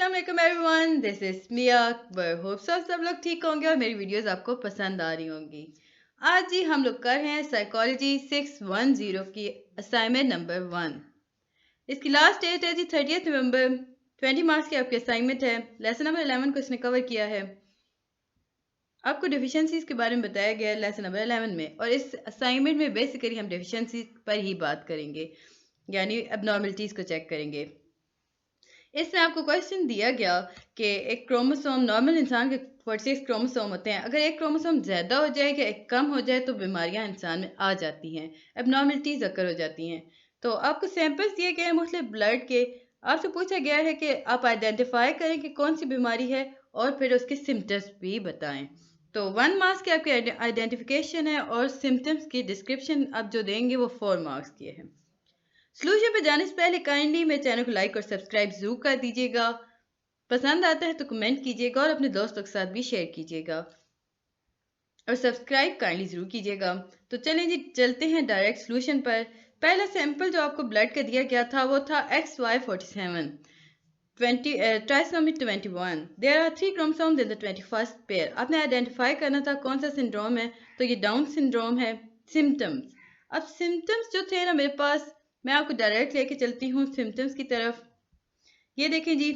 अस्सलाम वालेकुम everyone, this is Miya. Hope सब लोग ठीक होंगे और मेरी वीडियोस आपको पसंद आ रही होंगी। आज जी हम लोग कर रहे हैं साइकोलॉजी 610 की असाइनमेंट नंबर 1। इसकी लास्ट डेट है जी 30 नवंबर। 20 मार्क्स की आपकी असाइनमेंट है। लेसन नंबर 11 को इसने कवर किया है। आपको डिफिशिएंसीज के बारे में बताया गया है लेसन नंबर 11 में, और इस असाइनमेंट में बेसिकली हम डिफिशिएंसीज पर ही बात करेंगे, यानी एबनॉर्मलिटीज को चेक करेंगे। इसमें आपको क्वेश्चन दिया गया कि एक क्रोमोसोम, नॉर्मल इंसान के 46 क्रोमोसोम होते हैं, अगर एक क्रोमोसोम ज़्यादा हो जाए या एक कम हो जाए तो बीमारियां इंसान में आ जाती हैं, एबनॉर्मलिटीज अकर हो जाती हैं। तो आपको सैंपल्स दिए गए हैं मुख्तलिफ ब्लड के। आपसे पूछा गया है कि आप आइडेंटिफाई करें कि कौन सी बीमारी है और फिर उसके सिम्टम्स भी बताएं। तो 1 मार्क्स की आपकी आइडेंटिफिकेशन है और सिम्टम्स की डिस्क्रिप्शन आप जो देंगे वो 4 मार्क्स की है। सॉल्यूशन पे जाने से पहले काइंडली मेरे चैनल को लाइक और सब्सक्राइब जरूर कर दीजिएगा। पसंद आता है तो कमेंट कीजिएगा और अपने दोस्तों के साथ भी शेयर कीजिएगा और सब्सक्राइब काइंडली जरूर कीजिएगा। तो चलें जी, चलते हैं डायरेक्ट सॉल्यूशन पर। पहला सैंपल जो आपको ब्लड का दिया गया था वो था XY47 trisomy 21। There are 3 chromosomes in the 21st pair. आपने आइडेंटिफाई करना था कौन सा सिंड्रोम है, तो ये डाउन सिंड्रोम है। सिम्टम्स, अब सिम्टम्स जो थे ना मेरे पास, मैं आपको डायरेक्ट लेके चलती हूँ सिम्टम्स की तरफ। ये देखें जी,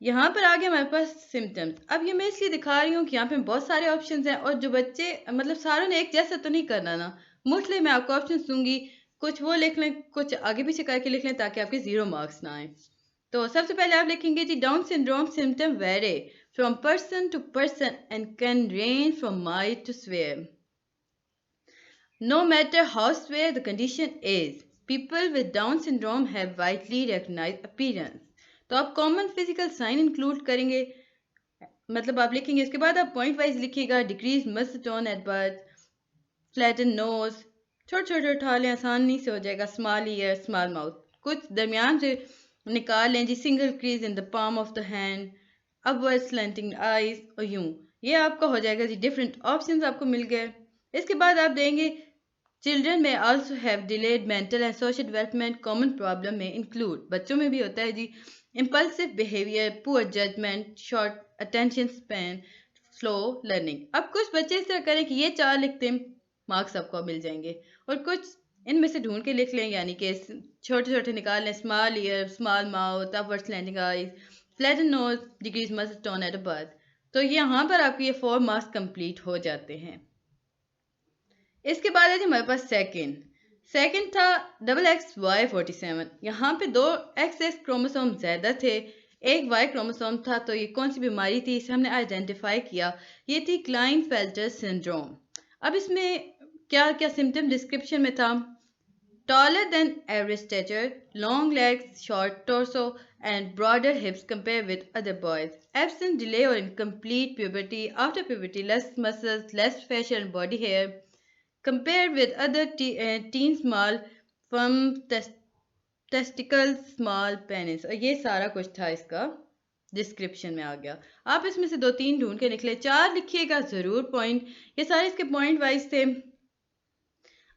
यहाँ पर आ गया हमारे पास सिम्टम्स। अब ये मैं इसलिए दिखा रही हूँ कि यहाँ पे बहुत सारे ऑप्शंस हैं और जो बच्चे मतलब सारों ने एक जैसा तो नहीं करना ना, मुझे मैं आपको ऑप्शन दूंगी, कुछ वो लिख लें, कुछ आगे पीछे करके लिख लें ताकि आपके 0 मार्क्स ना आए। तो सबसे पहले आप लिखेंगे जी, Down syndrome symptom very from person to person and can range from mild to severe, no matter how severe the condition is. People with Down syndrome have widely recognized appearance. तो आप कॉमन फिजिकल साइन इंक्लूड करेंगे, मतलब आप लिखेंगे, इसके बाद आप point wise लिखिएगा। Decrease muscle tone at birth, flatten nose, छोटे छोटे उठा लें, आसानी से हो जाएगा। स्मॉल ईयर, स्मॉल माउथ, कुछ दरमियान से निकाल लें जी। Single crease in the palm of the hand, upward slanting eyes, और यूं ये आपका हो जाएगा जी। डिफरेंट ऑप्शंस आपको मिल गए। इसके बाद आप देंगे चिल्ड्रन में also have delayed mental and social development. Common problem में इंक्लूड, बच्चों में भी होता है जी, impulsive behaviour, poor judgement, short attention span, slow learning. अब कुछ बच्चे इस तरह करें कि ये 4 लिखते हैं, मार्क्स आपको मिल जाएंगे, और कुछ इनमें से ढूंढ के लिख लें, यानी कि छोटे छोटे निकाल लें। Small ear, small mouth, upward slanting eyes, flatten nose, decrease muscle tone at birth. तो यहाँ पर आपके ये 4 मार्क्स कंप्लीट हो जाते हैं। इसके बाद है जी हमारे पास सेकंड था XY47। यहाँ पे 2 XX क्रोमोसोम ज्यादा थे, एक Y क्रोमोसोम था। तो ये कौन सी बीमारी थी, इसे हमने आइडेंटिफाई किया, ये थी क्लाइनफेल्टर सिंड्रोम। अब इसमें क्या क्या सिम्टम डिस्क्रिप्शन में था, taller than average stature, long legs, short torso, and broader hips compared with other boys. Absent, delay, or incomplete puberty. After puberty, less muscles, less facial and body hair. Compared with other teen, small, firm testicles, small penis। और ये सारा कुछ था इसका description में आ गया। आप इसमें से 2-3 ढूंढ के निकले, 4 लिखिएगा जरूर पॉइंट। ये सारे इसके पॉइंट वाइज थे।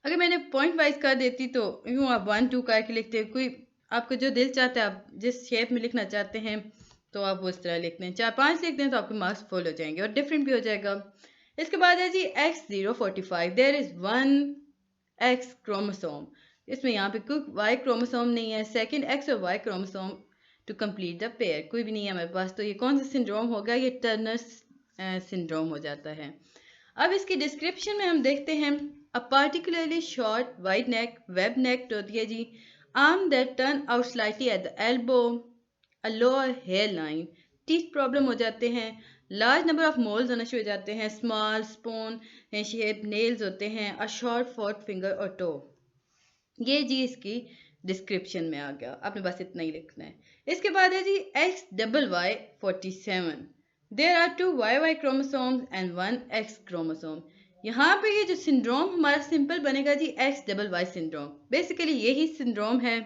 अगर मैंने पॉइंट वाइज कर देती तो यूँ आप 1-2 करके लिखते, कोई आपको जो दिल चाहता है, आप जिस शेप में लिखना चाहते हैं तो आप उस तरह लिखते हैं। 4-5 लिखते हैं तो आपके मार्क्स फुल हो जाएंगे और डिफरेंट भी हो जाएगा। इसके बाद है जी X045। There is 1 X chromosome. इसमें यहाँ पे कोई Y क्रोमोसोम नहीं है। सेकंड X और Y chromosome to complete the pair, कोई भी नहीं है हमारे पास। तो ये कौन सा सिंड्रोम होगा, ये टर्नर सिंड्रोम हो जाता है। अब इसकी डिस्क्रिप्शन में हम देखते हैं, uh particularly short wide neck, web neck होती है जी, arm that turn out slightly at the elbow, uh lower hair line, teeth problem हो जाते हैं, लार्ज नंबर ऑफ मोल्स होना शुरू हो जाते हैं, स्मॉल स्पून शेप नेल्स होते हैं, अ शॉर्ट फोर्थ फिंगर और टो। ये जी इसकी डिस्क्रिप्शन में आ गया, आपने बस इतना ही लिखना है। इसके बाद है जी XYY47। There are 2 YY chromosomes and 1 X chromosome. यहाँ पे ये जो सिंड्रोम हमारा सिंपल बनेगा जी XYY सिंड्रोम। बेसिकली यही सिंड्रोम है।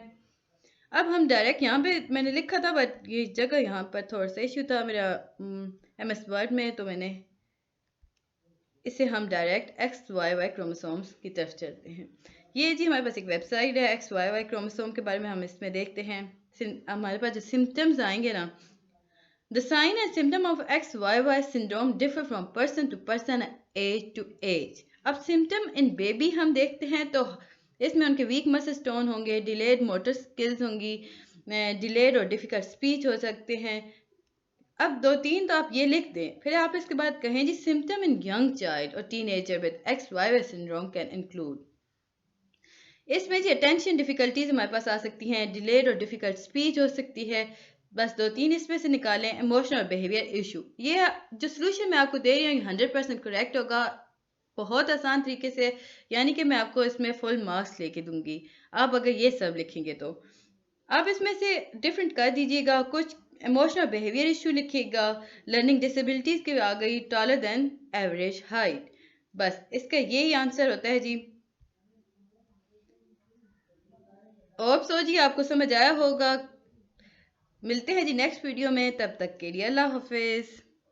अब हम डायरेक्ट यहाँ पे मैंने लिखा था, बट ये जगह यहाँ पर थोड़ा सा इश्यू था मेरा MS वर्ड में, तो मैंने इसे हम डायरेक्ट XYY क्रोमोसोम्स की तरफ चलते हैं। ये जी हमारे पास एक वेबसाइट है XYY क्रोमोसोम के बारे में, हम इसमें देखते हैं। हमारे पास जो सिम्टम्स आएंगे ना, the sign and symptom of XYY syndrome differ from person to person, age to age. अब सिम्टम इन बेबी हम देखते हैं तो इसमें उनके वीक मसल टोन होंगे, डिलेड मोटर स्किल्स होंगी, डिलेड और डिफिकल्ट स्पीच हो सकते हैं। अब 2-3 तो आप ये लिख दें, फिर आप इसके बाद कहें जी सिम्टम इन यंग चाइल्ड और teenager with XYY syndrome can include. इसमें जी अटेंशन डिफिकल्टीज हमारे पास आ सकती हैं, डिलेड और डिफिकल्ट स्पीच हो सकती है। बस 2-3 इसमें से निकालें। इमोशनल बिहेवियर इशू, ये जो सोल्यूशन मैं आपको दे रही हूँ 100% करेक्ट होगा, बहुत आसान तरीके से, यानी कि मैं आपको इसमें फुल मार्क्स लेके दूंगी आप अगर ये सब लिखेंगे तो। आप इसमें से डिफरेंट कर दीजिएगा, कुछ इमोशनल बिहेवियर इशू लिखिएगा, लर्निंग डिसेबिलिटीज की आ गई, टॉलर देन एवरेज हाइट। बस इसका यही आंसर होता है जी। होप सो जी आपको समझ आया होगा। मिलते हैं जी नेक्स्ट वीडियो में, तब तक के लिए अल्लाह हाफिज।